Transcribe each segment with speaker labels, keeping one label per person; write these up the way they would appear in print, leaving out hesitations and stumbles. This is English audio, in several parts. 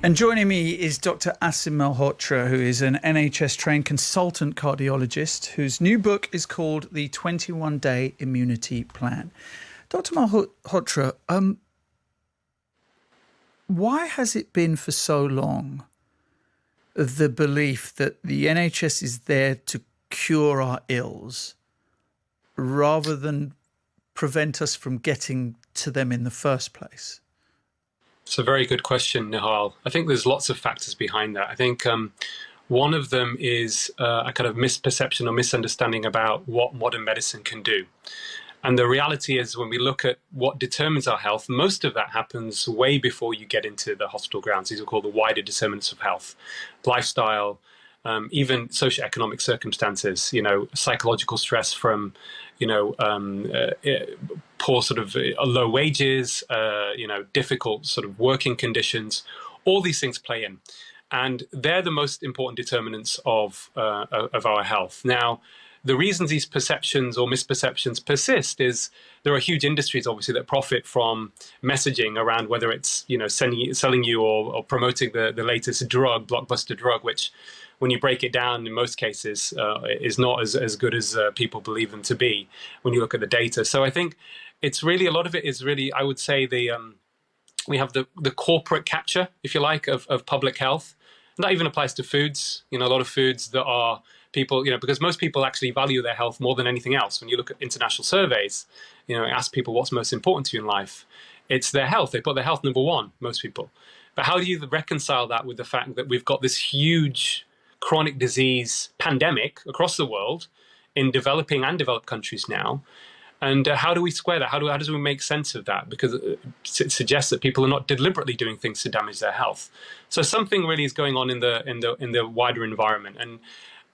Speaker 1: And joining me is Dr. Asim Malhotra, who is an NHS-trained consultant cardiologist whose new book is called The 21-Day Immunity Plan. Dr. Malhotra, why has it been for so long the belief that the NHS is there to cure our ills rather than prevent us from getting to them in the first place?
Speaker 2: It's a very good question, Nihal. I think there's lots of factors behind that. I think one of them is a kind of misperception or misunderstanding about what modern medicine can do. And the reality is, when we look at what determines our health, most of that happens way before you get into the hospital grounds. These are called the wider determinants of health: lifestyle, even socioeconomic circumstances, psychological stress from, poor sort of low wages, difficult sort of working conditions. All these things play in, and they're the most important determinants of our health. Now, the reasons these perceptions or misperceptions persist is there are huge industries, obviously, that profit from messaging around whether it's selling you or promoting the latest drug, blockbuster drug, which, when you break it down, in most cases, is not as good as people believe them to be when you look at the data. So I think it's really, a lot of it is really, I would say, we have the corporate capture, if you like, of public health. And that even applies to foods. A lot of foods that are people, because most people actually value their health more than anything else. When you look at international surveys, ask people what's most important to you in life, it's their health. They put their health number one, most people. But how do you reconcile that with the fact that we've got this huge chronic disease pandemic across the world in developing and developed countries now? And how do we square that? How do we make sense of that? Because it suggests that people are not deliberately doing things to damage their health. So something really is going on in the wider environment,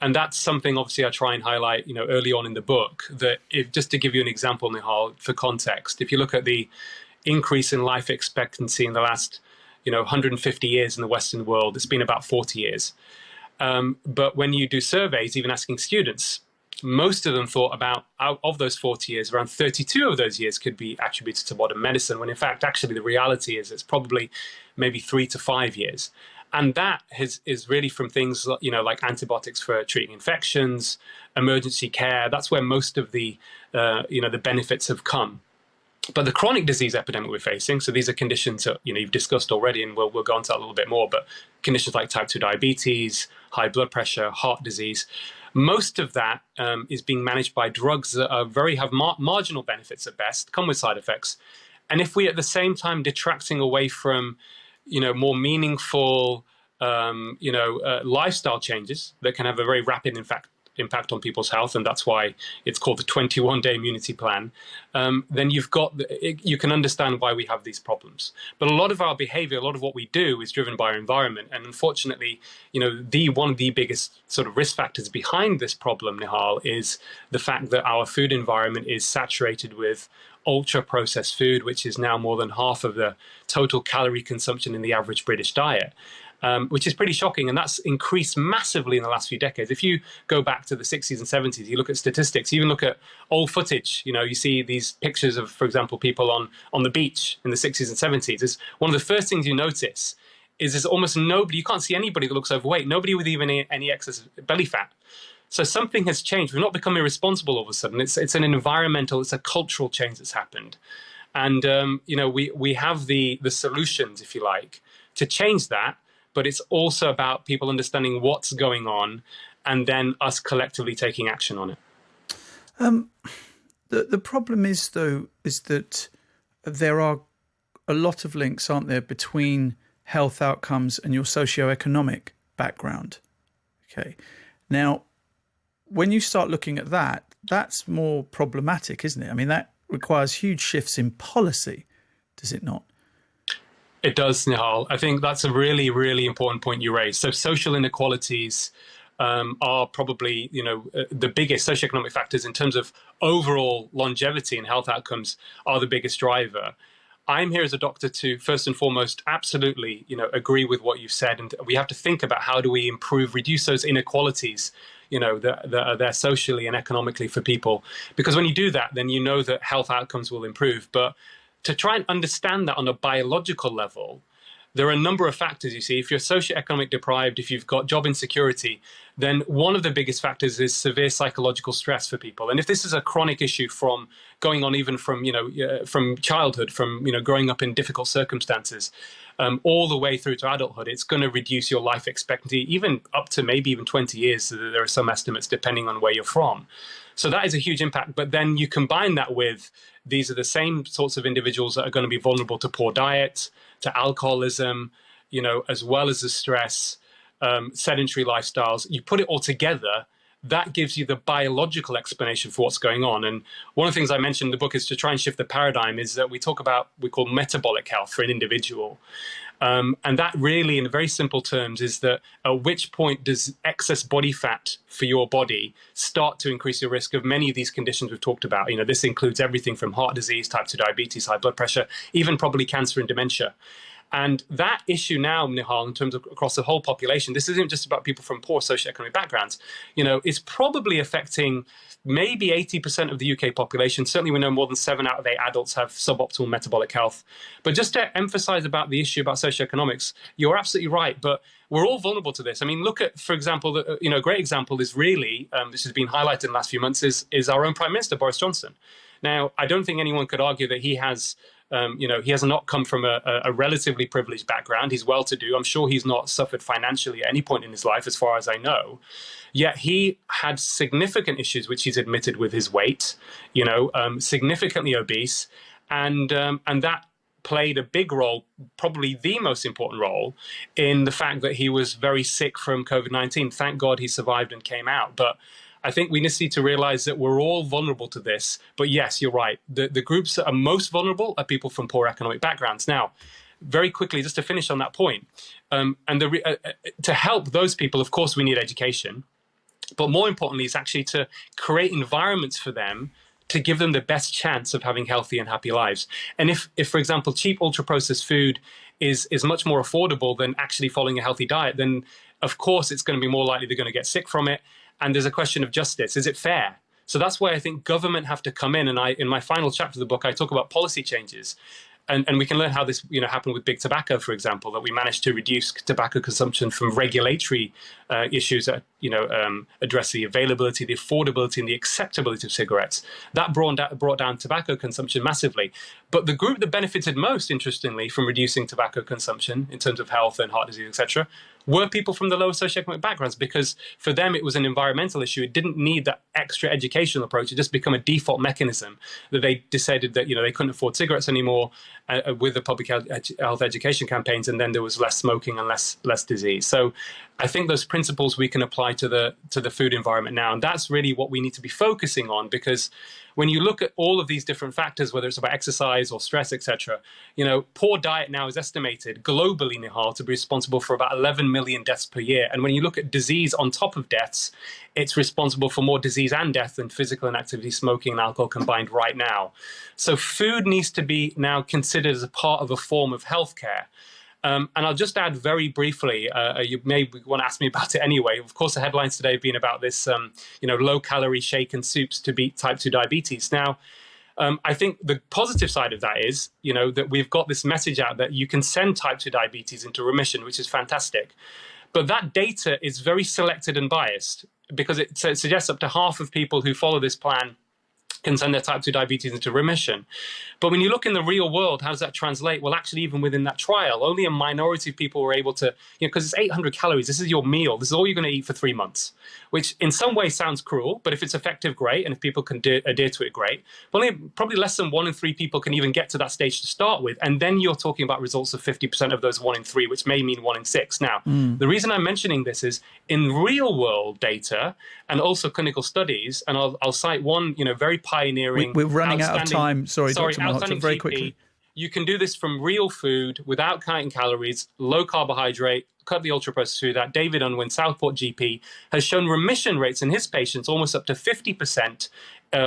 Speaker 2: and that's something obviously I try and highlight early on in the book. That just to give you an example, Nihal, for context, if you look at the increase in life expectancy in the last 150 years in the Western world, it's been about 40 years. But when you do surveys, even asking students, most of them thought about, out of those 40 years, around 32 of those years could be attributed to modern medicine, when in fact, actually, the reality is it's probably maybe 3 to 5 years. And that is really from things like antibiotics for treating infections, emergency care. That's where most of the benefits have come. But the chronic disease epidemic we're facing, so these are conditions that you've discussed already, and we'll go into that a little bit more, but conditions like type 2 diabetes, high blood pressure, heart disease, most of that is being managed by drugs that are have marginal benefits at best, come with side effects. And if we at the same time detracting away from more meaningful lifestyle changes that can have a very rapid impact on people's health, and that's why it's called the 21-day immunity plan, then you can understand why we have these problems. But a lot of our behavior, a lot of what we do is driven by our environment. And unfortunately, one of the biggest sort of risk factors behind this problem, Nihal, is the fact that our food environment is saturated with ultra-processed food, which is now more than half of the total calorie consumption in the average British diet. Which is pretty shocking, and that's increased massively in the last few decades. If you go back to the 60s and 70s, you look at statistics, you even look at old footage, you see these pictures of, for example, people on the beach in the 60s and 70s. It's one of the first things you notice is there's almost nobody, you can't see anybody that looks overweight, nobody with even any excess belly fat. So something has changed. We've not become irresponsible all of a sudden. It's an environmental, it's a cultural change that's happened. And, we have the solutions, if you like, to change that. But it's also about people understanding what's going on and then us collectively taking action on it.
Speaker 1: The problem is, though, is that there are a lot of links, aren't there, between health outcomes and your socioeconomic background. Okay. Now, when you start looking at that, that's more problematic, isn't it? I mean, that requires huge shifts in policy, does it not?
Speaker 2: It does, Nihal. I think that's a really, really important point you raised. So social inequalities are probably, the biggest socioeconomic factors in terms of overall longevity and health outcomes are the biggest driver. I'm here as a doctor to, first and foremost, absolutely, agree with what you've said. And we have to think about how do we reduce those inequalities, that are there socially and economically for people. Because when you do that, then that health outcomes will improve. But to try and understand that on a biological level, there are a number of factors, you see. If you're socioeconomic deprived, if you've got job insecurity, then one of the biggest factors is severe psychological stress for people. And if this is a chronic issue from going on even from, from childhood, from, growing up in difficult circumstances, all the way through to adulthood, it's going to reduce your life expectancy, even up to maybe even 20 years. So there are some estimates depending on where you're from. So that is a huge impact. But then you combine that with, these are the same sorts of individuals that are going to be vulnerable to poor diet, to alcoholism, as well as the stress, sedentary lifestyles. You put it all together, that gives you the biological explanation for what's going on. And one of the things I mentioned in the book is to try and shift the paradigm is that we call metabolic health for an individual. And that really, in very simple terms, is that at which point does excess body fat for your body start to increase your risk of many of these conditions we've talked about? This includes everything from heart disease, type 2 diabetes, high blood pressure, even probably cancer and dementia. And that issue now, Nihal, in terms of across the whole population, this isn't just about people from poor socioeconomic backgrounds, it's probably affecting maybe 80% of the UK population. Certainly we know more than 7 out of 8 adults have suboptimal metabolic health. But just to emphasize about the issue about socioeconomics, you're absolutely right, but we're all vulnerable to this. I mean, look at, for example, a great example is really, this has been highlighted in the last few months, is our own Prime Minister, Boris Johnson. Now, I don't think anyone could argue that he has he has not come from a relatively privileged background. He's well-to-do. I'm sure he's not suffered financially at any point in his life, as far as I know. Yet he had significant issues, which he's admitted with his weight, significantly obese. And that played a big role, probably the most important role, in the fact that he was very sick from COVID-19. Thank God he survived and came out. But I think we just need to realize that we're all vulnerable to this. But yes, you're right. The groups that are most vulnerable are people from poor economic backgrounds. Now, very quickly, just to finish on that point, to help those people, of course, we need education. But more importantly, it's actually to create environments for them to give them the best chance of having healthy and happy lives. And if for example, cheap ultra-processed food is much more affordable than actually following a healthy diet, then of course it's going to be more likely they're going to get sick from it. And there's a question of justice. Is it fair? So that's why I think government have to come in. And in my final chapter of the book, I talk about policy changes. And we can learn how this happened with big tobacco, for example, that we managed to reduce tobacco consumption from regulatory issues that address the availability, the affordability, and the acceptability of cigarettes. That brought down tobacco consumption massively. But the group that benefited most, interestingly, from reducing tobacco consumption in terms of health and heart disease, etc., were people from the lower socioeconomic backgrounds, because for them it was an environmental issue. It didn't need that extra educational approach. It just became a default mechanism that they decided that they couldn't afford cigarettes anymore with the public health education campaigns, and then there was less smoking and less disease. So I think those principles we can apply to the food environment now, and that's really what we need to be focusing on, because when you look at all of these different factors, whether it's about exercise or stress, etc., poor diet now is estimated globally, Nihal, to be responsible for about 11 million deaths per year. And when you look at disease on top of deaths, it's responsible for more disease and death than physical inactivity, smoking, and alcohol combined right now. So food needs to be now considered as a part of a form of healthcare. And I'll just add very briefly, you may want to ask me about it anyway. Of course, the headlines today have been about this, low-calorie shaken soups to beat type 2 diabetes. Now, I think the positive side of that is, that we've got this message out that you can send type 2 diabetes into remission, which is fantastic. But that data is very selected and biased, because it suggests up to half of people who follow this plan can send their type 2 diabetes into remission. But when you look in the real world, how does that translate? Well, actually, even within that trial, only a minority of people were able to, because it's 800 calories, this is your meal, this is all you're going to eat for 3 months, which in some ways sounds cruel, but if it's effective, great, and if people can adhere to it, great. But only probably less than 1 in 3 people can even get to that stage to start with, and then you're talking about results of 50% of those 1 in 3, which may mean 1 in 6. Now, the reason I'm mentioning this is in real world data and also clinical studies, and I'll cite one, very pioneering.
Speaker 1: We're running out of time. Sorry, Dr. Malhotra, very quickly.
Speaker 2: You can do this from real food without counting calories, low carbohydrate, cut the ultra-processed food out. David Unwin, Southport GP, has shown remission rates in his patients almost up to 50%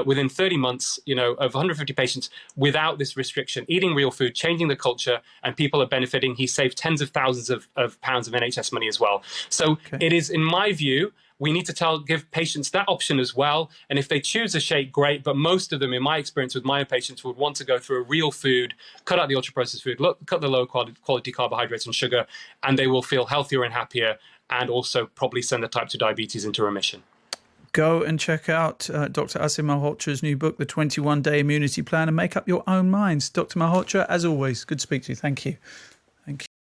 Speaker 2: within 30 months, of 150 patients without this restriction, eating real food, changing the culture, and people are benefiting. He saved tens of thousands of pounds of NHS money as well. So it is, in my view, we need to give patients that option as well. And if they choose a shake, great. But most of them, in my experience with my patients, would want to go through a real food, cut out the ultra-processed food, cut the low quality carbohydrates and sugar, and they will feel healthier and happier, and also probably send the type 2 diabetes into remission.
Speaker 1: Go and check out Dr. Asim Malhotra's new book, The 21-Day Immunity Plan, and make up your own minds. Dr. Malhotra, as always, good to speak to you. Thank you.